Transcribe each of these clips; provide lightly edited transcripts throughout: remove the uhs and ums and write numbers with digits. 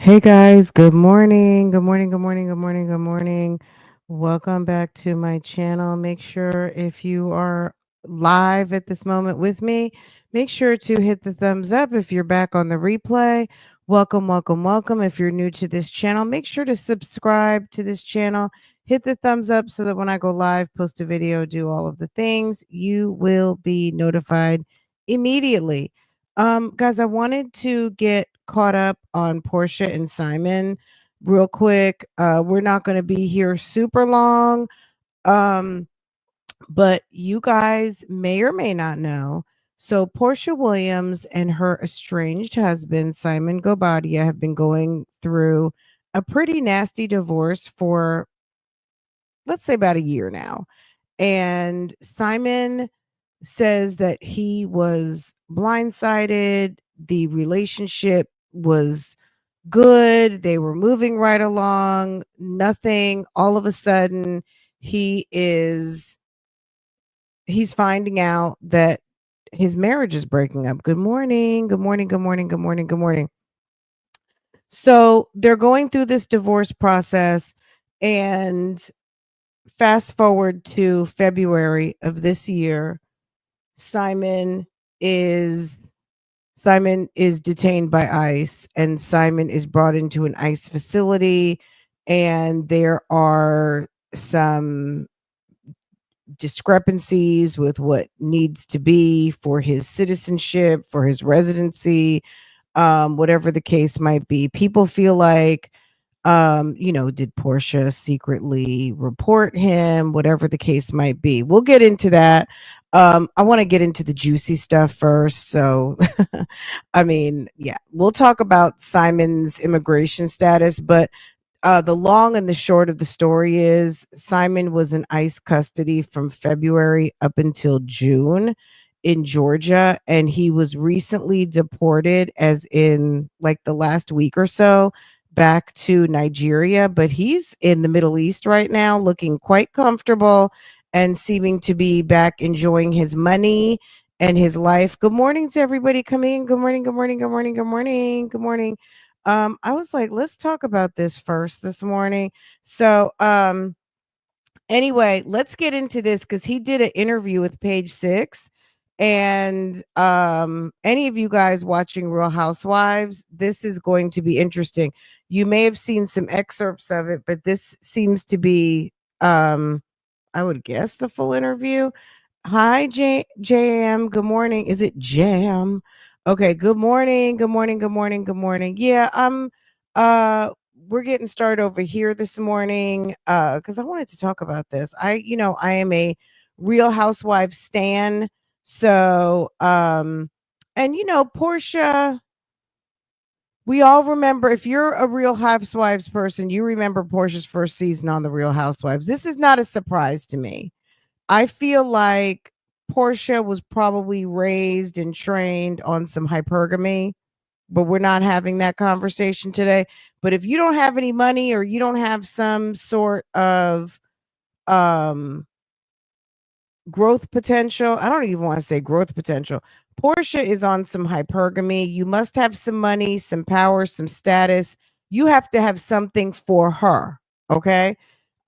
Hey guys, good morning. Good morning. Good morning. Good morning. Good morning. Welcome back to my channel. Make sure if you are live at this moment with me, make sure to hit the thumbs up if you're back on the replay. Welcome, welcome, welcome. If you're new to this channel, make sure to subscribe to this channel. Hit the thumbs up so that when I go live, post a video, do all of the things, you will be notified immediately. Guys, I wanted to get caught up on Porsha and Simon real quick. We're not going to be here super long. Um, but you guys may or may not know. So Porsha Williams and her estranged husband, Simon Guobadia, have been going through a pretty nasty divorce for, let's say, about a year now. And Simon says that he was blindsided. The relationship was good. They were moving right along. Nothing. All of a sudden, he is he's finding out that his marriage is breaking up. Good morning. Good morning. Good morning. Good morning. Good morning. So they're going through this divorce process, and fast forward to February of this year, Simon is Simon is detained by ICE, and Simon is brought into an ICE facility, and there are some discrepancies with what needs to be for his citizenship, for his residency, whatever the case might be. People feel like, did Porsche secretly report him, whatever the case might be. We'll get into that. I want to get into the juicy stuff first. So, I mean, yeah, we'll talk about Simon's immigration status, but the long and the short of the story is Simon was in ICE custody from February up until June in Georgia, and he was recently deported, as in like the last week or so, back to Nigeria. But he's in the Middle East right now, looking quite comfortable and seeming to be back enjoying his money and his life. Good morning to everybody coming in. Good morning, good morning, good morning, good morning, good morning. I was like, let's talk about this first this morning. So, anyway, let's get into this because he did an interview with Page Six. And any of you guys watching Real Housewives, this is going to be interesting. You may have seen some excerpts of it, but this seems to be, I would guess, the full interview. Hi, JM. Good morning. Is it Jam? Okay. Good morning. Good morning. Good morning. Good morning. Yeah, uh we're getting started over here this morning because I wanted to talk about this. I am a Real Housewives stan. So and Portia, we all remember, if you're a Real Housewives person, you remember Portia's first season on the Real Housewives. This is not a surprise to me. I feel like Porsha was probably raised and trained on some hypergamy, but we're not having that conversation today. But if you don't have any money or you don't have some sort of um growth potential, I don't even want to say growth potential. Porsha is on some hypergamy. You must have some money, some power, some status. You have to have something for her, okay?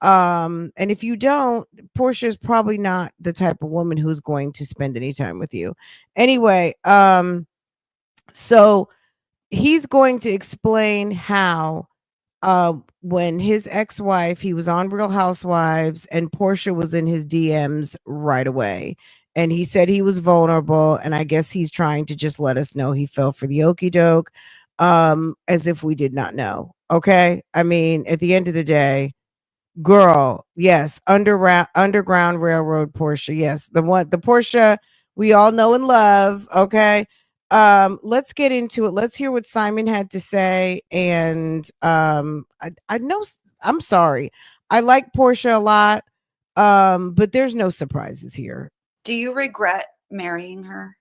And if you don't, Portia is probably not the type of woman who's going to spend any time with you. Anyway, so he's going to explain how when his ex-wife, he was on Real Housewives and Portia was in his DMs right away. And he said he was vulnerable, and I guess he's trying to just let us know he fell for the okie doke, as if we did not know. Okay. I mean, at the end of the day, girl, yes, Underground Railroad Porsche. Yes, the Porsche we all know and love, okay? Let's get into it. Let's hear what Simon had to say, and I know I'm sorry. I like Porsche a lot, but there's no surprises here. Do you regret marrying her?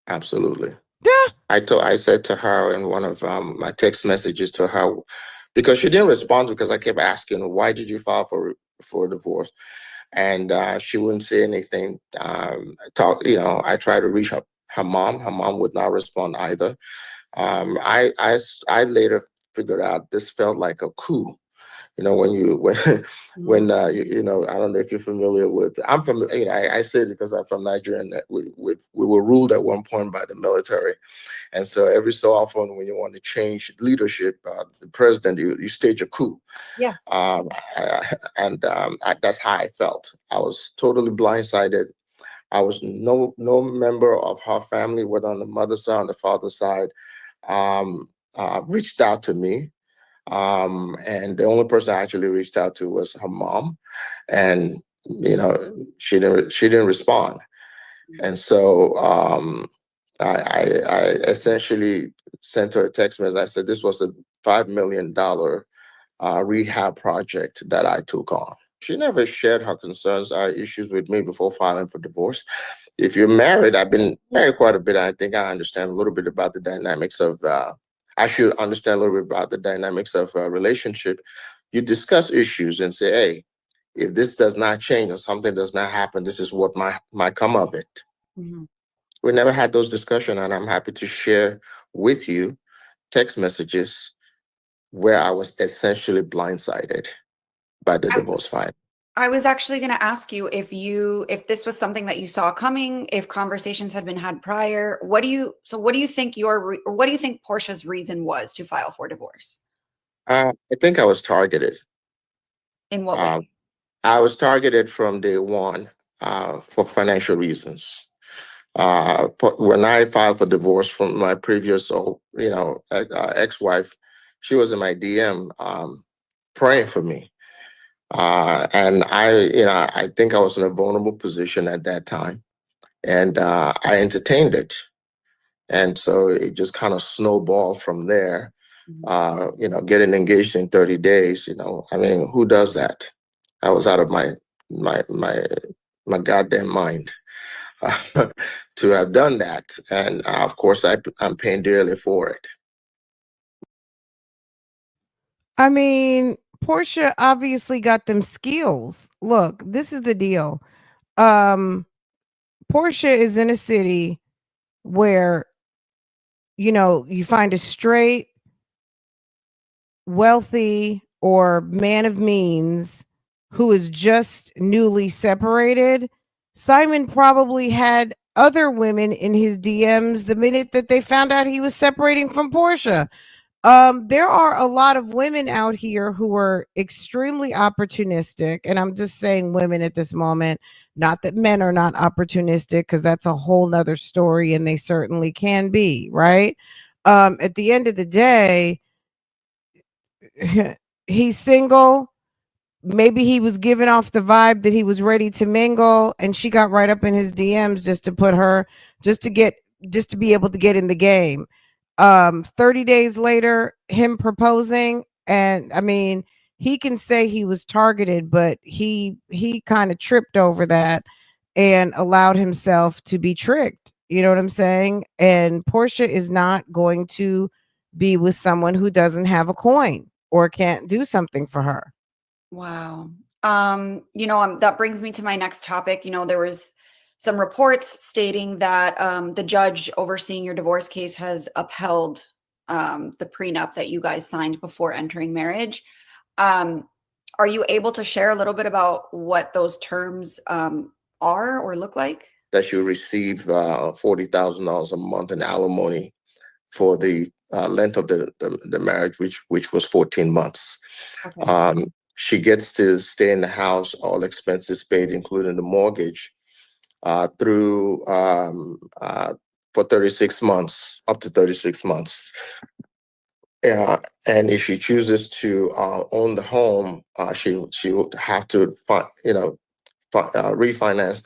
Absolutely. Yeah. I said to her in one of my text messages to her, because she didn't respond because I kept asking, why did you file for divorce? And she wouldn't say anything. I tried to reach her mom. Her mom would not respond either. I later figured out this felt like a coup. You know, I don't know if you're familiar with. I'm familiar. You know, I say it because I'm from Nigeria, and that we were ruled at one point by the military, and so every so often when you want to change leadership, the president, you stage a coup. Yeah. That's how I felt. I was totally blindsided. I was no member of her family, whether on the mother's side or on the father's side, reached out to me. And the only person I actually reached out to was her mom, and she didn't respond. And so I essentially sent her a text message. I said this was a $5 million rehab project that I took on. She never shared her concerns or issues with me before filing for divorce. If you're married, I've been married quite a bit. I think I understand a little bit about the dynamics of. I should understand a little bit about the dynamics of a relationship. You discuss issues and say, "Hey, if this does not change or something does not happen, this is what might come of it." Mm-hmm. We never had those discussions, and I'm happy to share with you text messages where I was essentially blindsided by the divorce filing. I was actually going to ask you if this was something that you saw coming, if conversations had been had prior. What do you think what do you think Porsha's reason was to file for divorce? I think I was targeted. In what way? I was targeted from day one for financial reasons. When I filed for divorce from my previous, ex-wife, she was in my DM praying for me. And I think I was in a vulnerable position at that time, and I entertained it, and so it just kind of snowballed from there. Getting engaged in 30 days. I mean, who does that? I was out of my my my goddamn mind to have done that, and of course, I'm paying dearly for it. I mean, Porsha obviously got them skills. Look, this is the deal. Um, Porsha is in a city where, you find a straight, wealthy, or man of means who is just newly separated. Simon probably had other women in his DMs the minute that they found out he was separating from Porsha. There are a lot of women out here who are extremely opportunistic, and I'm just saying women at this moment, not that men are not opportunistic, because that's a whole nother story, and they certainly can be, right? At the end of the day, he's single. Maybe he was giving off the vibe that he was ready to mingle, and she got right up in his DMs just to be able to get in the game. 30 days later, him proposing, and I mean, he can say he was targeted, but he kind of tripped over that and allowed himself to be tricked. You know what I'm saying? And Porsha is not going to be with someone who doesn't have a coin or can't do something for her. Wow. That brings me to my next topic. There was some reports stating that the judge overseeing your divorce case has upheld the prenup that you guys signed before entering marriage. Are you able to share a little bit about what those terms are or look like? That you receive $40,000 a month in alimony for the length of the marriage, which was 14 months. Okay. She gets to stay in the house, all expenses paid, including the mortgage, through for 36 months, up to 36 months. And if she chooses to own the home, she would have to refinance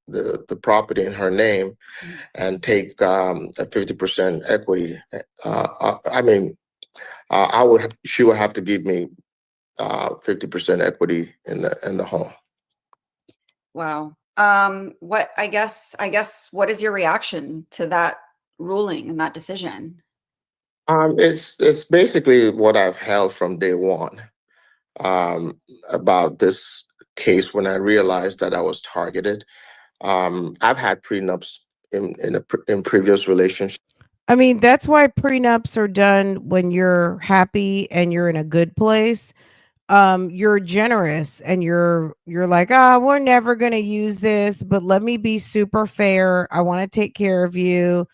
the property in her name and take a 50% equity. She would have to give me 50% equity in the home. Wow. What what is your reaction to that ruling and that decision? It's basically what I've held from day one about this case. When I realized that I was targeted, I've had prenups in previous relationships. I mean, that's why prenups are done when you're happy and you're in a good place. You're generous and you're like, "Ah, we're never going to use this, but let me be super fair. I want to take care of you."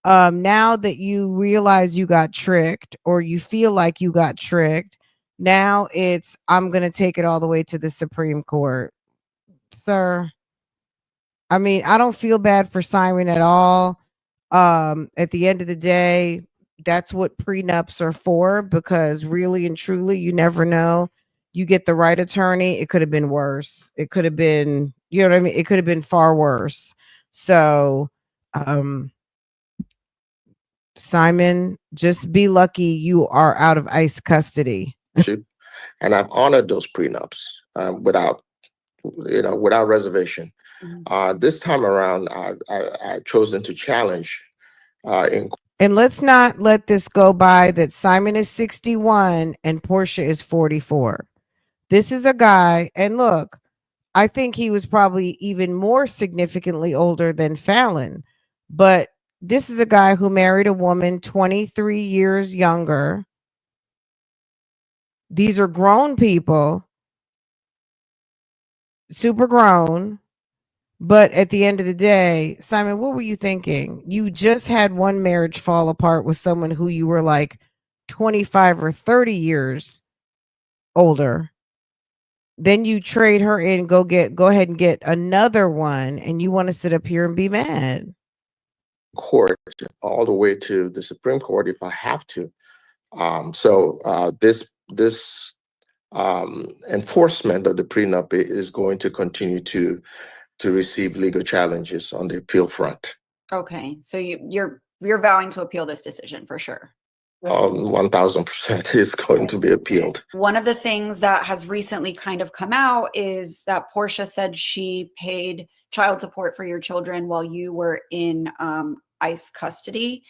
Now that you realize you got tricked or you feel like you got tricked, now it's, I'm going to take it all the way to the Supreme Court. Sir, I mean, I don't feel bad for Simon at all. At the end of the day, that's what prenups are for, because really and truly, you never know. You get the right attorney, it could have been worse. It could have been, you know what I mean? It could have been far worse. So, um, Simon, just be lucky you are out of ICE custody. And I've honored those prenups without, without reservation. This time around, I chosen to challenge in. And let's not let this go by that Simon is 61 and Porsha is 44. This is a guy, and look, I think he was probably even more significantly older than Fallon, but this is a guy who married a woman 23 years younger. These are grown people, super grown. But at the end of the day, Simon, what were you thinking? You just had one marriage fall apart with someone who you were like 25 or 30 years older. Then you trade her in, go ahead and get another one, and you want to sit up here and be mad. Court all the way to the Supreme Court if I have to. This enforcement of the prenup is going to continue to receive legal challenges on the appeal front. Okay, so you're vowing to appeal this decision for sure. 1000% is going to be appealed. One of the things that has recently kind of come out is that Porsha said she paid child support for your children while you were in ICE custody.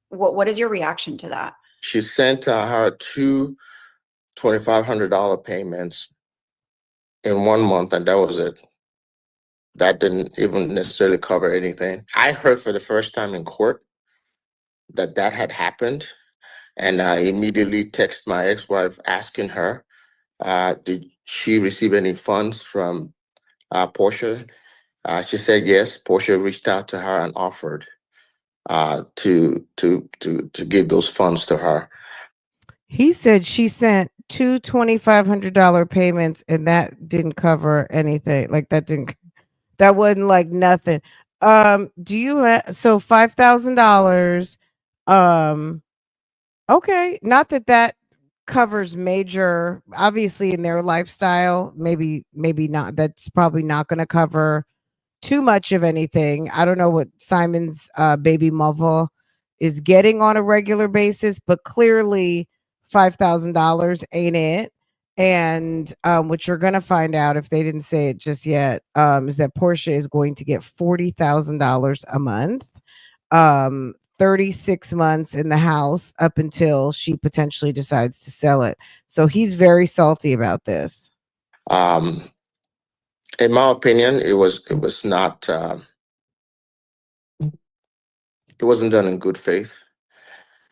What is your reaction to that? She sent her two $2,500 payments in 1 month, and that was it. That didn't even necessarily cover anything. I heard for the first time in court that had happened, and I immediately texted my ex-wife asking her, did she receive any funds from Porsche? She said yes. Porsche reached out to her and offered to give those funds to her. He said she sent two $2,500 payments, and that didn't cover anything. Like that wasn't like nothing. Do you so $5,000? Okay, not that covers major, obviously in their lifestyle, maybe not. That's probably not going to cover too much of anything. I don't know what Simon's baby mother is getting on a regular basis, but clearly $5,000 ain't it. And what you're going to find out, if they didn't say it just yet, is that Porsha is going to get $40,000 a month. 36 months in the house up until she potentially decides to sell it. So he's very salty about this. In my opinion, it was not. It wasn't done in good faith.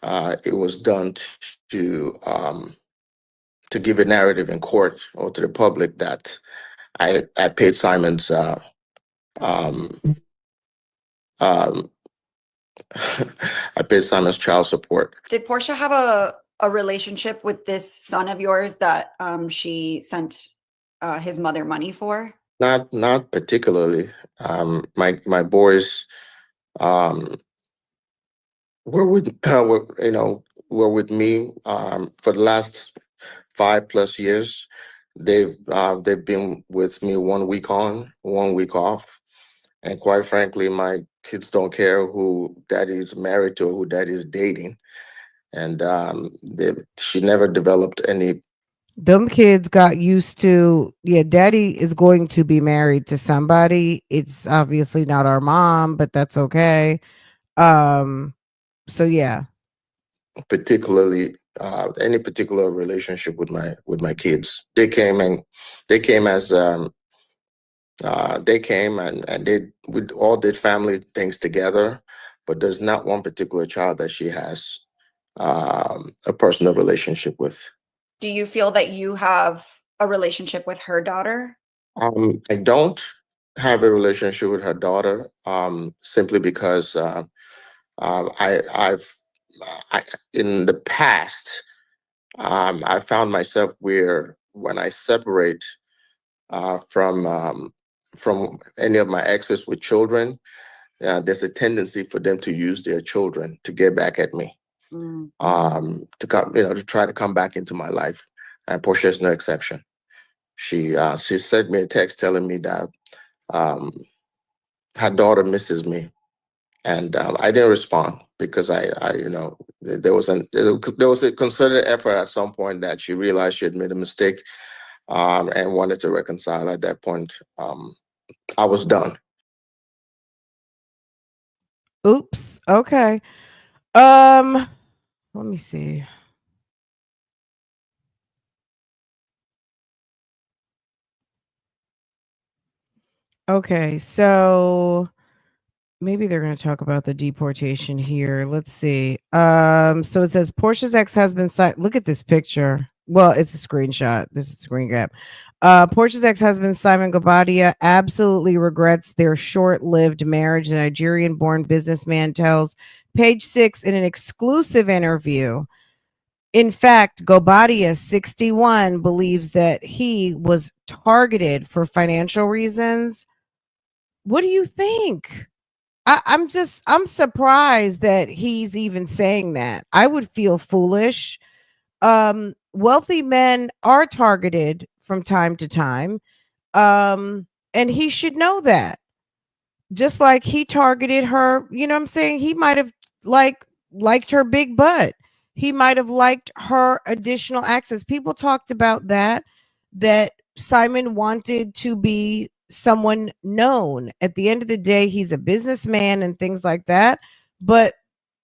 It was done to give a narrative in court or to the public that I paid Simon's I paid Simon's child support. Did Porsha have a relationship with this son of yours that she sent his mother money for? Not particularly. My boys were with were with me for the last 5+ years. They've been with me 1 week on, 1 week off. And quite frankly, my kids don't care who daddy's married to or who daddy's dating. And she never developed any. Them kids got used to, yeah, daddy is going to be married to somebody. It's obviously not our mom, but that's okay. So yeah. Particularly any particular relationship with my kids. They came as they came and we all did family things together, but there's not one particular child that she has a personal relationship with. Do you feel that you have a relationship with her daughter? I don't have a relationship with her daughter, simply because I've in the past, I found myself where when I separate from any of my exes with children, there's a tendency for them to use their children to get back at me, to come, to try to come back into my life. And Porsche is no exception. She sent me a text telling me that her daughter misses me, and I didn't respond because there was a concerted effort at some point that she realized she had made a mistake, and wanted to reconcile. At that point, I was done. Oops. Okay. Let me see. Okay, so maybe they're going to talk about the deportation here. Let's see. So it says Portia's ex-husband. Look at this picture. Well, it's a screenshot. This is a screen grab. Portia's ex-husband Simon Guobadia absolutely regrets their short-lived marriage. The Nigerian-born businessman tells Page Six in an exclusive interview. In fact, Guobadia, 61, believes that he was targeted for financial reasons. What do you think? I'm surprised that he's even saying that. I would feel foolish. Wealthy men are targeted from time to time. And he should know that. Just like he targeted her, you know what I'm saying? He might have liked her big butt. He might have liked her additional access. People talked about that Simon wanted to be someone known. At the end of the day, he's a businessman and things like that, but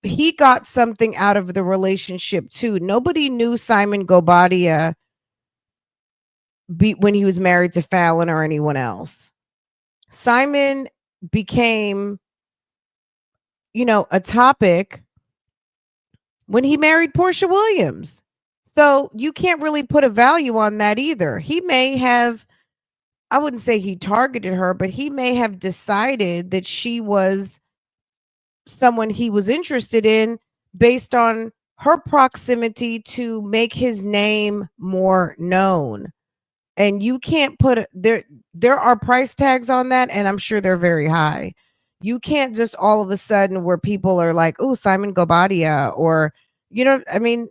he got something out of the relationship too. Nobody knew Simon Guobadia when he was married to Fallon or anyone else. Simon became, a topic when he married Porsha Williams. So you can't really put a value on that either. He may have, I wouldn't say he targeted her, but he may have decided that she was someone he was interested in based on her proximity to make his name more known. And you can't put there are price tags on that, and I'm sure they're very high. You can't just all of a sudden where people are like, oh, Simon Guobadia, or I mean,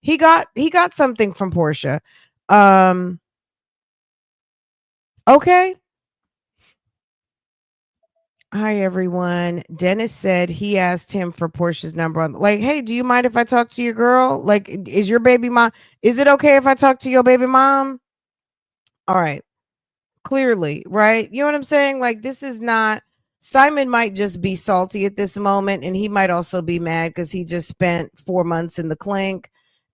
he got something from Porsha. Okay. Hi everyone. Dennis said he asked him for Portia's number on, like, hey, do you mind if I talk to your girl? Like, is your baby mom? Is it okay if I talk to your baby mom? All right. Clearly, right? You know what I'm saying? Like, this is not, Simon might just be salty at this moment, and he might also be mad because he just spent 4 months in the clink,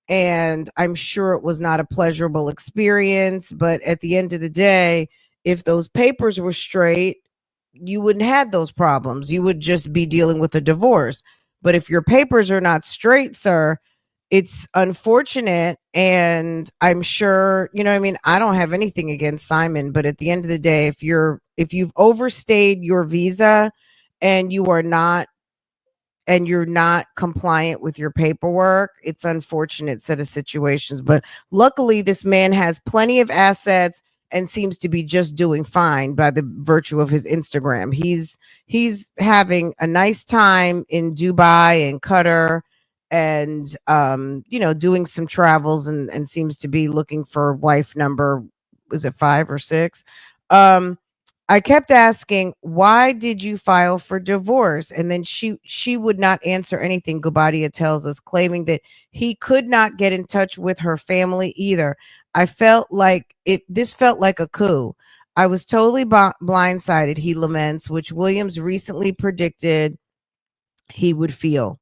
and I'm sure it was not a pleasurable experience. But at the end of the day, if those papers were straight, you wouldn't have those problems. You would just be dealing with a divorce. But if your papers are not straight, sir, it's unfortunate. And I'm sure, I mean, I don't have anything against Simon, but at the end of the day, if you've overstayed your visa and you're not compliant with your paperwork, it's unfortunate set of situations. But luckily, this man has plenty of assets and seems to be just doing fine by the virtue of his Instagram. He's having a nice time in Dubai and Qatar, and doing some travels, and seems to be looking for wife number, is it 5 or 6? I kept asking, why did you file for divorce? And then she would not answer anything, Guobadia tells us, claiming that he could not get in touch with her family either. I felt like this felt like a coup. I was totally blindsided, he laments, which Williams recently predicted he would feel.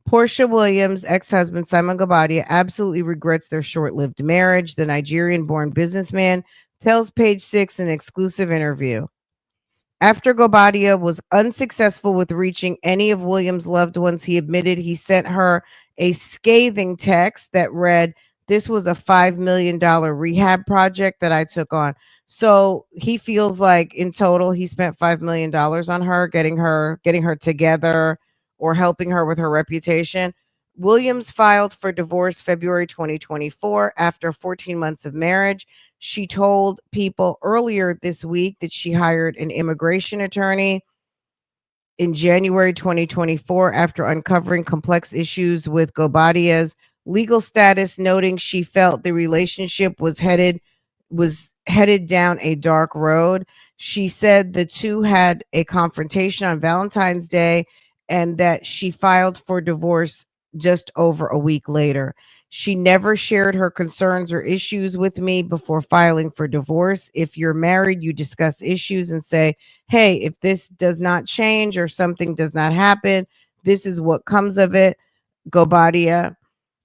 Porsha Williams' ex-husband Simon Guobadia absolutely regrets their short-lived marriage. The Nigerian-born businessman tells Page Six in an exclusive interview. After Guobadia was unsuccessful with reaching any of Williams' loved ones, he admitted he sent her a scathing text that read, "This was a $5 million rehab project that I took on." So he feels like in total he spent $5 million on her, getting her together or helping her with her reputation. Williams filed for divorce February 2024 after 14 months of marriage. She told people earlier this week that she hired an immigration attorney in January 2024 after uncovering complex issues with Guobadia's legal status, noting she felt the relationship was headed down a dark road. She said the two had a confrontation on Valentine's Day and that she filed for divorce just over a week later. She never shared her concerns or issues with me before filing for divorce. If you're married, you discuss issues and say, hey, if this does not change or something does not happen, this is what comes of it. Guobadia,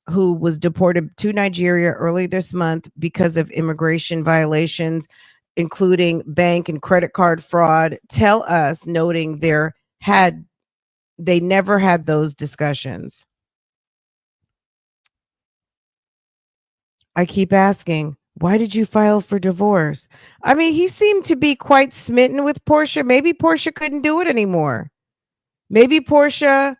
who was deported to Nigeria early this month because of immigration violations, including bank and credit card fraud, tell us, noting they never had those discussions. I keep asking, why did you file for divorce? I mean, he seemed to be quite smitten with Porsha. Maybe Porsha couldn't do it anymore. Maybe Porsha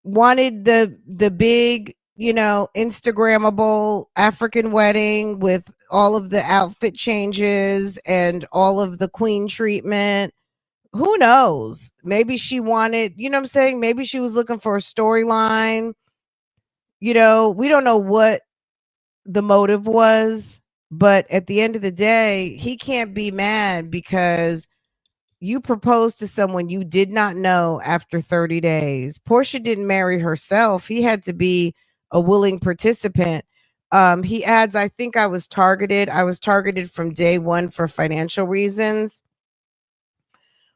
wanted the big, Instagrammable African wedding with all of the outfit changes and all of the queen treatment. Who knows? Maybe she wanted, what I'm saying? Maybe she was looking for a storyline. We don't know what the motive was, but at the end of the day, he can't be mad because you proposed to someone you did not know after 30 days. Porsha didn't marry herself. He had to be a willing participant. He adds, I think I was targeted. I was targeted from day one for financial reasons.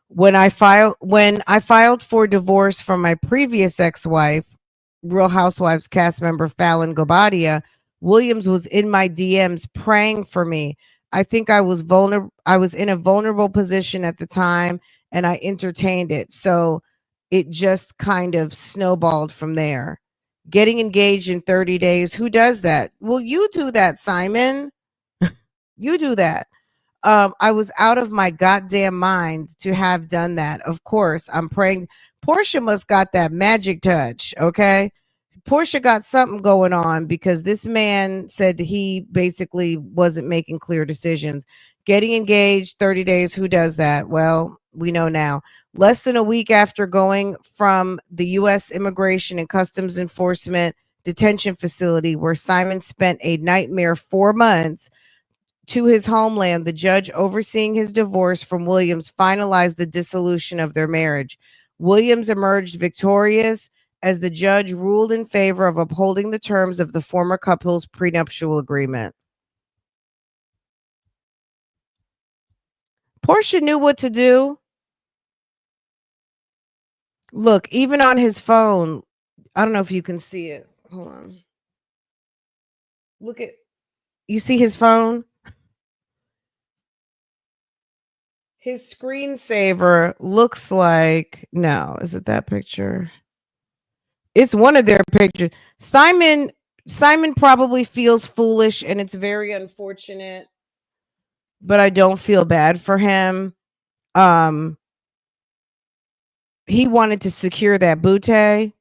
When I filed for divorce from my previous ex-wife, Real Housewives cast member Fallon Guobadia, Williams was in my DMs praying for me. I think I was vulnerable. I was in a vulnerable position at the time and I entertained it. So it just kind of snowballed from there. Getting engaged in 30 days. Who does that? Well, you do that, Simon. You do that. I was out of my goddamn mind to have done that. Of course, I'm praying. Porsha must got that magic touch. Okay. Porsha got something going on because this man said he basically wasn't making clear decisions. Getting engaged 30 days. Who does that? Well, we know now. Less than a week after going from the U.S. Immigration and Customs Enforcement detention facility where Simon spent a nightmare 4 months, to his homeland, the judge overseeing his divorce from Williams finalized the dissolution of their marriage. Williams emerged victorious as the judge ruled in favor of upholding the terms of the former couple's prenuptial agreement. Porsha knew what to do. Look, even on his phone, I don't know if you can see it. Hold on. Look at, you see his phone? His screensaver looks like, no, is it that picture? It's one of their pictures. Simon probably feels foolish and it's very unfortunate, but I don't feel bad for him. He wanted to secure that bootay,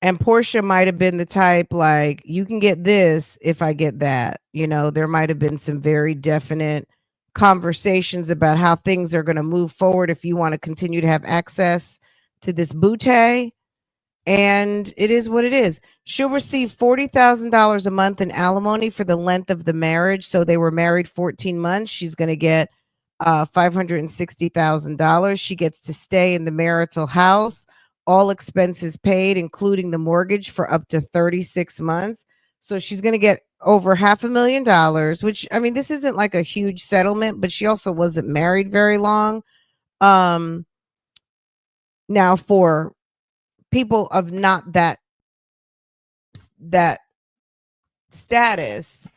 and Porsha might have been the type like, you can get this if I get that. There might have been some very definite conversations about how things are going to move forward if you want to continue to have access to this bootay. And it is what it is. She'll receive $40,000 a month in alimony for the length of the marriage. So they were married 14 months. She's going to get $560,000. She gets to stay in the marital house, all expenses paid, including the mortgage, for up to 36 months. So she's going to get over $500,000, which, I mean, this isn't like a huge settlement, but she also wasn't married very long. Now, for people of not that status,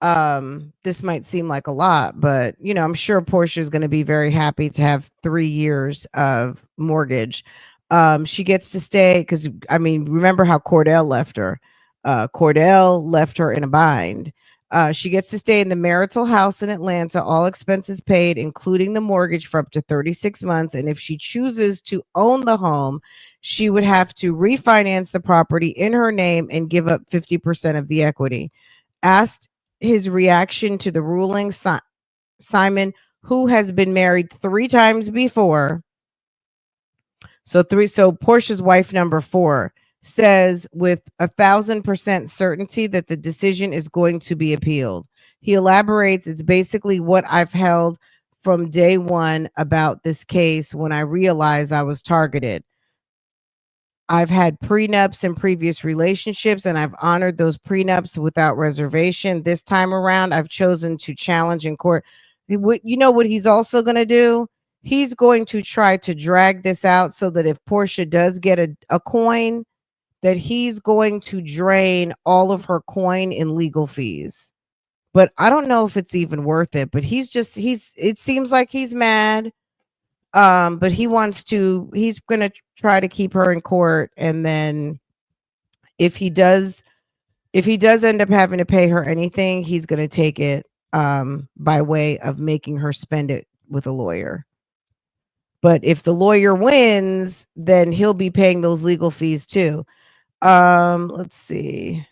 This might seem like a lot, but I'm sure Porsche is going to be very happy to have 3 years of mortgage. She gets to stay because remember how Cordell left her. Cordell left her in a bind. She gets to stay in the marital house in Atlanta, all expenses paid, including the mortgage, for up to 36 months. And if she chooses to own the home, she would have to refinance the property in her name and give up 50% of the equity. Asked his reaction to the ruling, Simon, who has been married 3 times before, so Portia's wife number 4, says with 1,000% certainty that the decision is going to be appealed. He elaborates, it's basically what I've held from day one about this case when I realized I was targeted. I've had prenups in previous relationships and I've honored those prenups without reservation. This time around, I've chosen to challenge in court. You know what he's also going to do? He's going to try to drag this out so that if Porsha does get a coin, that he's going to drain all of her coin in legal fees. But I don't know if it's even worth it. But it seems like he's mad. But he's gonna try to keep her in court, and then if he does end up having to pay her anything, he's gonna take it by way of making her spend it with a lawyer. But if the lawyer wins, then he'll be paying those legal fees too. Let's see.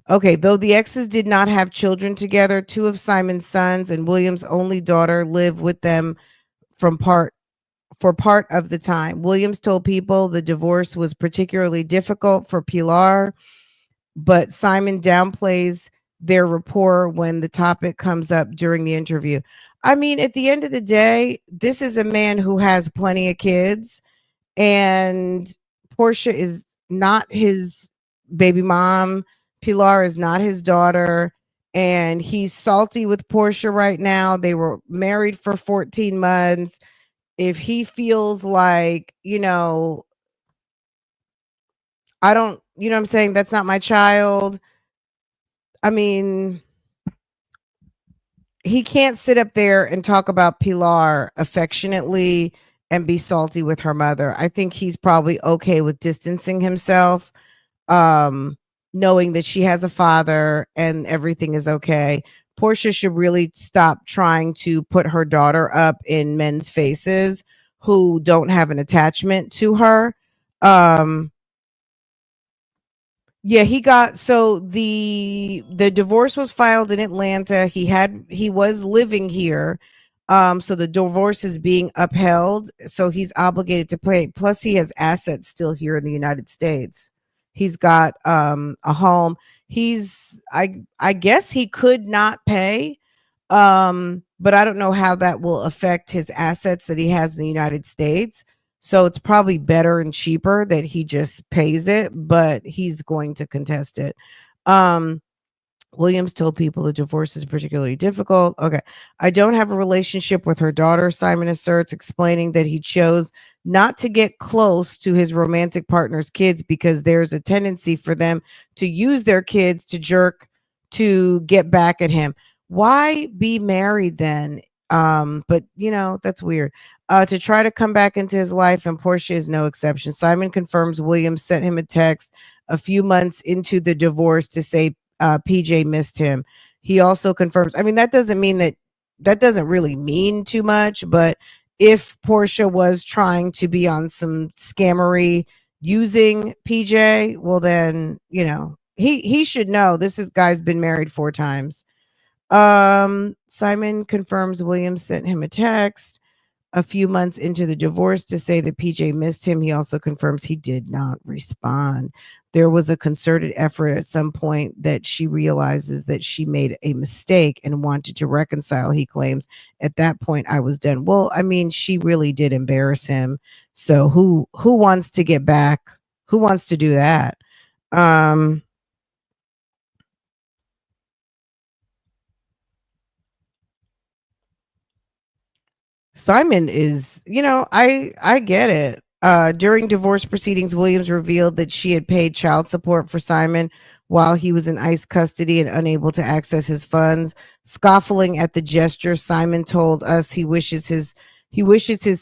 Okay, though the exes did not have children together, 2 of Simon's sons and Williams' only daughter live with them for part of the time. Williams told People the divorce was particularly difficult for Pilar, but Simon downplays their rapport when the topic comes up during the interview. At the end of the day, this is a man who has plenty of kids, and Porsha is not his baby mom. Pilar is not his daughter, and he's salty with Porsha right now. They were married for 14 months. If he feels like, I don't, what I'm saying, that's not my child. He can't sit up there and talk about Pilar affectionately and be salty with her mother. I think he's probably okay with distancing himself, knowing that she has a father and everything is okay. Porsha should really stop trying to put her daughter up in men's faces who don't have an attachment to her. Yeah, the divorce was filed in Atlanta. He was living here. So the divorce is being upheld. So he's obligated to pay. Plus he has assets still here in the United States. He's got a home. I guess he could not pay. But I don't know how that will affect his assets that he has in the United States. So it's probably better and cheaper that he just pays it, but he's going to contest it. Williams told People the divorce is particularly difficult. Okay. I don't have a relationship with her daughter, Simon asserts, explaining that he chose not to get close to his romantic partner's kids because there's a tendency for them to use their kids to get back at him. Why be married then? But that's weird. To try to come back into his life, and Porsche is no exception. Simon confirms Williams sent him a text a few months into the divorce to say PJ missed him. He also confirms, that doesn't really mean too much, but if Porsche was trying to be on some scammery using PJ, well then, he should know guy's been married 4 times. Simon confirms Williams sent him a text a few months into the divorce to say that PJ missed him. He also confirms he did not respond. There was a concerted effort at some point that she realizes that she made a mistake and wanted to reconcile, he claims. At that point, I was done. Well, she really did embarrass him. So who wants to get back? Who wants to do that? Simon is, I get it. During divorce proceedings, Williams revealed that she had paid child support for Simon while he was in ICE custody and unable to access his funds. Scoffing at the gesture, Simon told us he wishes his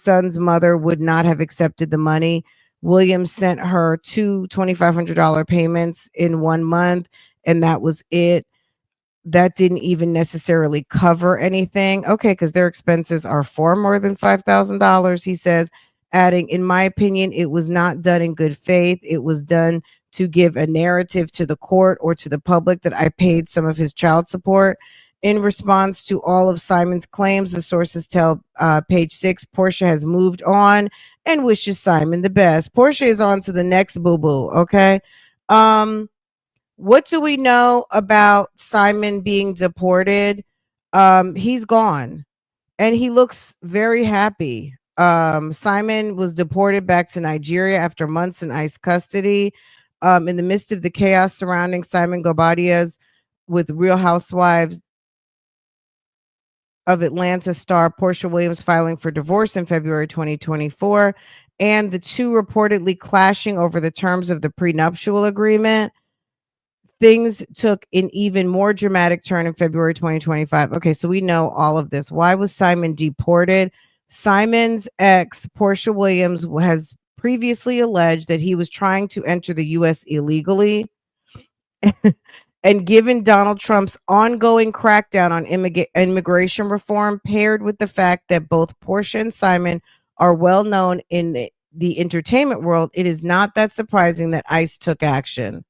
son's mother would not have accepted the money. Williams sent her two $2,500 payments in 1 month, and that was it. That didn't even necessarily cover anything. Okay, because their expenses are far more than $5,000, he says, adding, in my opinion, it was not done in good faith. It was done to give a narrative to the court or to the public that I paid some of his child support. In response to all of Simon's claims, the sources tell Page 6, Porsha has moved on and wishes Simon the best. Porsha is on to the next boo-boo, okay? What do we know about Simon being deported? He's gone and he looks very happy. Simon was deported back to Nigeria after months in ICE custody. In the midst of the chaos surrounding Simon Guobadia's with Real Housewives of Atlanta star Porsha Williams filing for divorce in February 2024, and the two reportedly clashing over the terms of the prenuptial agreement, things took an even more dramatic turn in February 2025. Okay, so we know all of this. Why was Simon deported? Simon's ex, Porsha Williams, has previously alleged that he was trying to enter the U.S. illegally. And given Donald Trump's ongoing crackdown on immigration reform, paired with the fact that both Porsha and Simon are well known in the entertainment world, it is not that surprising that ICE took action.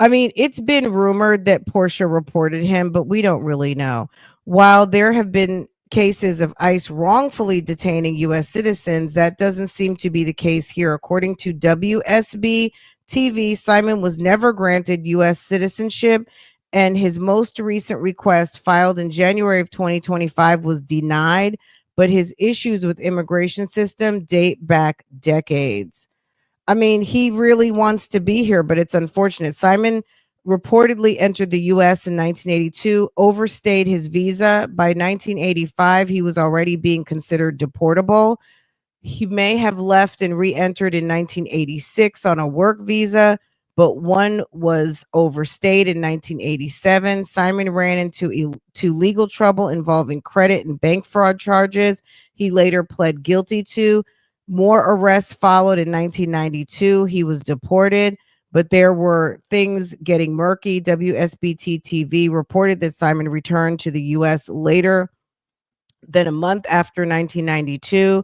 I mean, it's been rumored that Porsha reported him, but we don't really know. While there have been cases of ICE wrongfully detaining U.S. citizens, that doesn't seem to be the case here. According to WSB TV, Simon was never granted U.S. citizenship, and his most recent request, filed in January of 2025, was denied, but his issues with immigration system date back decades. I mean, he really wants to be here, but it's unfortunate. Simon reportedly entered the U.S. in 1982, overstayed his visa. By 1985, he was already being considered deportable. He may have left and re-entered in 1986 on a work visa, but one was overstayed in 1987. Simon ran into legal trouble involving credit and bank fraud charges he later pled guilty to. More arrests followed in 1992. He was deported, but there were things getting murky. WSBT TV reported that Simon returned to the U.S. later than a month after 1992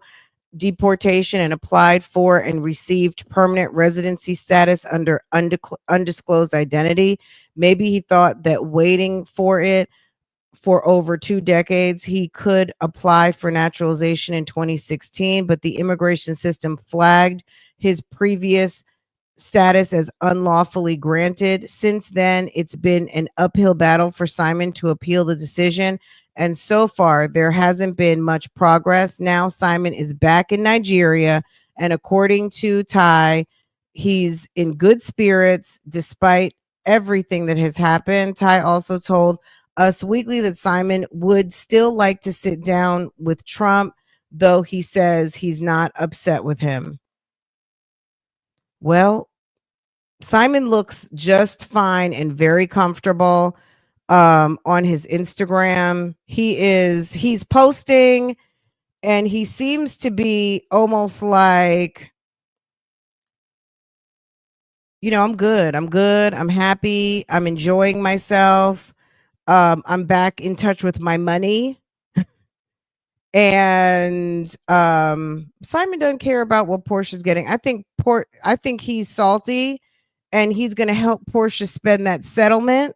deportation and applied for and received permanent residency status under undisclosed identity. Maybe he thought that waiting for it for over 2 decades, he could apply for naturalization in 2016, but the immigration system flagged his previous status as unlawfully granted. Since then, it's been an uphill battle for Simon to appeal the decision, and so far, there hasn't been much progress. Now, Simon is back in Nigeria, and according to Ty, he's in good spirits despite everything that has happened. Ty also told Us Weekly that Simon would still like to sit down with Trump, though he says he's not upset with him. Well, Simon looks just fine and very comfortable on his Instagram. He's posting and he seems to be almost like, I'm good. I'm happy. I'm enjoying myself. I'm back in touch with my money. And Simon doesn't care about what Portia's getting. I think he's salty and he's going to help Porsha spend that settlement.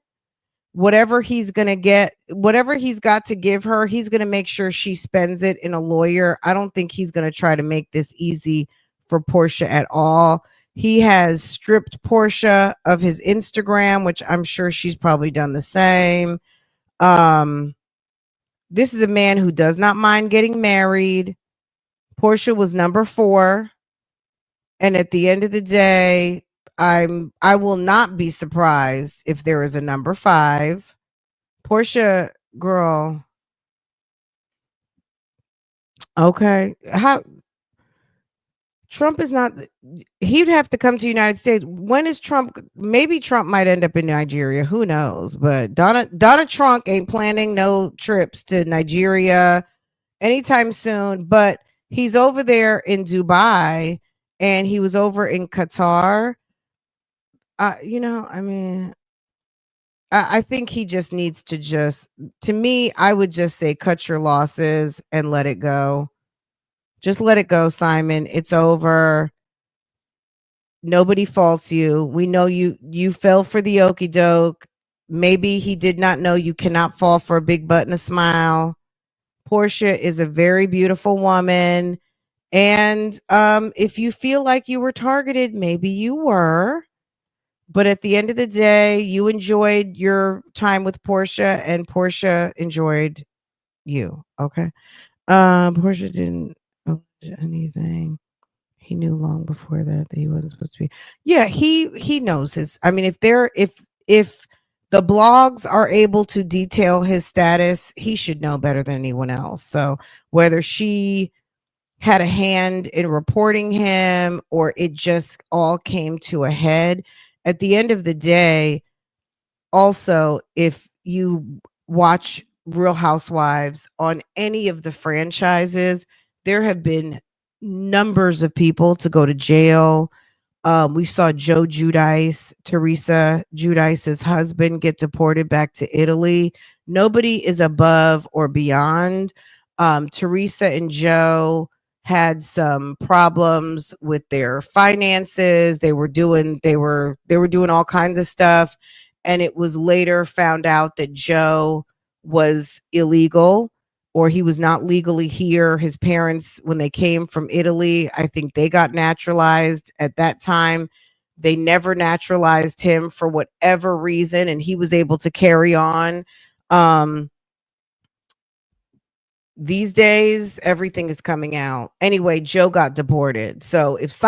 Whatever he's going to get, whatever he's got to give her, he's going to make sure she spends it in a lawyer. I don't think he's going to try to make this easy for Porsha at all. He has stripped Porsha of his Instagram, which I'm sure she's probably done the same. This is a man who does not mind getting married. Porsha was number 4. And at the end of the day, I will not be surprised if there is a number 5. Porsha, girl. Okay. Trump is not. He'd have to come to the United States. When is Trump? Maybe Trump might end up in Nigeria. Who knows? But Donald Trump ain't planning no trips to Nigeria anytime soon. But he's over there in Dubai, and he was over in Qatar. I mean, I think he just needs to to me, I would just say cut your losses and let it go. Just let it go, Simon. It's over. Nobody faults you. We know you fell for the okie doke. Maybe he did not know you cannot fall for a big butt and a smile. Porsha is a very beautiful woman. And if you feel like you were targeted, maybe you were. But at the end of the day, you enjoyed your time with Porsha and Porsha enjoyed you. Okay. Porsha didn't allege anything. He knew long before that he wasn't supposed to be. Yeah, he knows his. I mean, if the blogs are able to detail his status, he should know better than anyone else. So whether she had a hand in reporting him or it just all came to a head, at the end of the day, also, if you watch Real Housewives on any of the franchises, there have been numbers of people to go to jail. We saw Joe Judice, Teresa Judice's husband, get deported back to Italy. Nobody is above or beyond. Teresa and Joe had some problems with their finances. They were doing all kinds of stuff, and it was later found out that Joe was illegal, or he was not legally here. His parents, when they came from Italy, I think they got naturalized at that time. They never naturalized him for whatever reason, and he was able to carry on. These days, everything is coming out. Anyway, Joe got deported. So if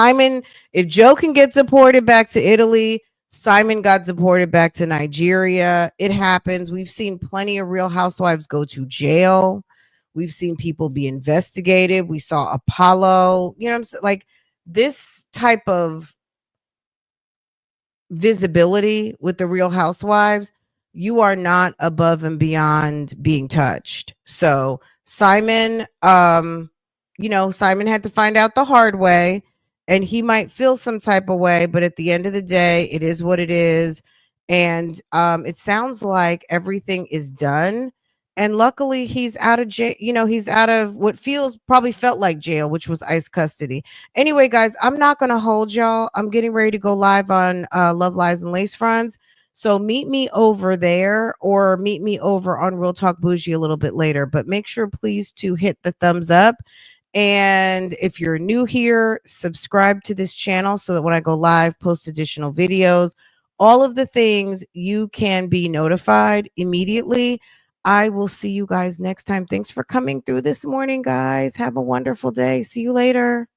Joe can get deported back to Italy, Simon got deported back to Nigeria. It happens. We've seen plenty of Real Housewives go to jail. We've seen people be investigated. We saw Apollo. You know what I'm saying? Like, this type of visibility with the Real Housewives, you are not above and beyond being touched. So Simon, Simon had to find out the hard way, and he might feel some type of way, but at the end of the day, it is what it is. And it sounds like everything is done. And luckily he's out of jail. He's out of what probably felt like jail, which was ICE custody. Anyway, guys, I'm not going to hold y'all. I'm getting ready to go live on Love, Lies, and Lace Fronts. So meet me over there, or meet me over on Real Talk Bougie a little bit later. But make sure, please, to hit the thumbs up. And if you're new here, subscribe to this channel so that when I go live, post additional videos, all of the things, you can be notified immediately. I will see you guys next time. Thanks for coming through this morning, guys. Have a wonderful day. See you later.